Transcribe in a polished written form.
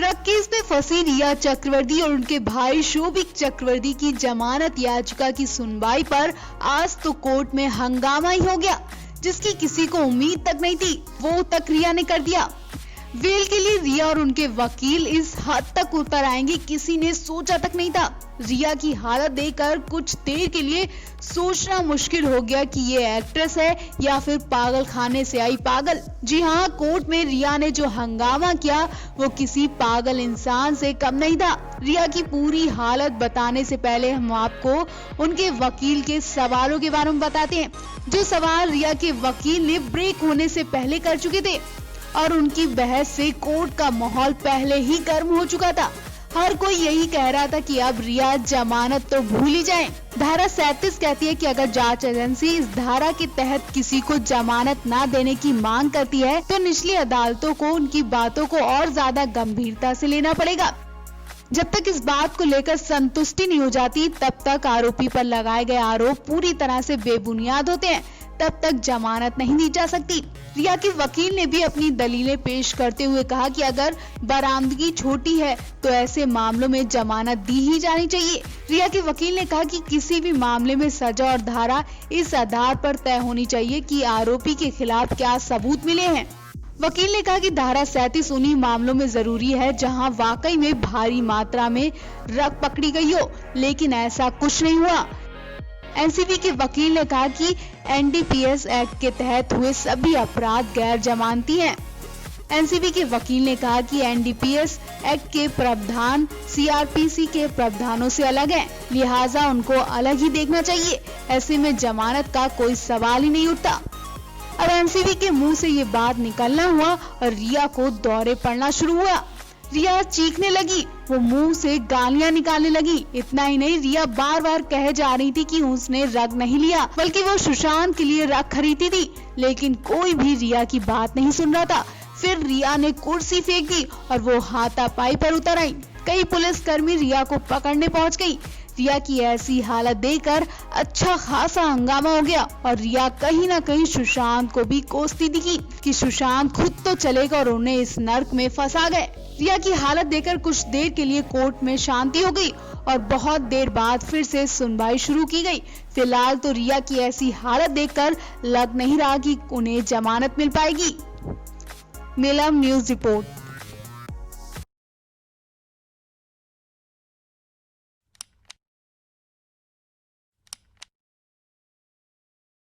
Drug case में फंसी रिया चक्रवर्ती और उनके भाई शोभिक चक्रवर्ती की जमानत याचिका की सुनवाई पर आज तो कोर्ट में हंगामा ही हो गया, जिसकी किसी को उम्मीद तक नहीं थी, वो तक रिया ने कर दिया। बेल के लिए रिया और उनके वकील इस हद तक उतर आएंगे किसी ने सोचा तक नहीं था। रिया की हालत देखकर कुछ देर के लिए सोचना मुश्किल हो गया कि ये एक्ट्रेस है या फिर पागल खाने से आई पागल। जी हाँ, कोर्ट में रिया ने जो हंगामा किया वो किसी पागल इंसान से कम नहीं था। रिया की पूरी हालत बताने से पहले हम आपको उनके वकील के सवालों के बारे में बताते हैं, जो सवाल रिया के वकील ने ब्रेक होने से पहले कर चुके थे और उनकी बहस से कोर्ट का माहौल पहले ही गर्म हो चुका था। हर कोई यही कह रहा था कि अब रिया जमानत तो भूल ही जाएं। धारा 37 कहती है कि अगर जांच एजेंसी इस धारा के तहत किसी को जमानत ना देने की मांग करती है तो निचली अदालतों को उनकी बातों को और ज्यादा गंभीरता से लेना पड़ेगा। जब तक इस बात को लेकर संतुष्टि नहीं हो जाती, तब तक आरोपी पर लगाए गए आरोप पूरी तरह से बेबुनियाद होते हैं, तब तक जमानत नहीं दी जा सकती। रिया के वकील ने भी अपनी दलीलें पेश करते हुए कहा कि अगर बरामदगी छोटी है तो ऐसे मामलों में जमानत दी ही जानी चाहिए। रिया के वकील ने कहा कि किसी भी मामले में सजा और धारा इस आधार पर तय होनी चाहिए कि आरोपी के खिलाफ क्या सबूत मिले हैं। वकील ने कहा कि धारा 37 उन्हीं मामलों में जरूरी है जहां वाकई में भारी मात्रा में रग पकड़ी गई हो, लेकिन ऐसा कुछ नहीं हुआ। एनसीबी के वकील ने कहा कि एनडीपीएस एक्ट के तहत हुए सभी अपराध गैर जमानती हैं। एनसीबी के वकील ने कहा कि एनडीपीएस एक्ट के प्रावधान सीआरपीसी के प्रावधानों से अलग हैं, लिहाजा उनको अलग ही देखना चाहिए। ऐसे में जमानत का कोई सवाल ही नहीं उठता। अब एनसीबी के मुंह से ये बात निकलना हुआ और रिया को दौरे पड़ना शुरू हुआ। रिया चीखने लगी, वो मुंह से गालियां निकालने लगी। इतना ही नहीं, रिया बार बार कह जा रही थी कि उसने रग नहीं लिया, बल्कि वो सुशांत के लिए रग खरीदी थी, लेकिन कोई भी रिया की बात नहीं सुन रहा था। फिर रिया ने कुर्सी फेंक दी और वो हाथापाई पर उतर आई। कई पुलिसकर्मी रिया को पकड़ने पहुंच गई। रिया की ऐसी हालत देखकर अच्छा खासा हंगामा हो गया और रिया कहीं न कहीं सुशांत को भी कोसती दिखी कि सुशांत खुद तो चलेगा और उन्हें इस नर्क में फंसा गए। रिया की हालत देखकर कुछ देर के लिए कोर्ट में शांति हो गई और बहुत देर बाद फिर से सुनवाई शुरू की गई। फिलहाल तो रिया की ऐसी हालत देखकर लग नहीं रहा कि उन्हें जमानत मिल पाएगी। नीलम न्यूज़ रिपोर्ट।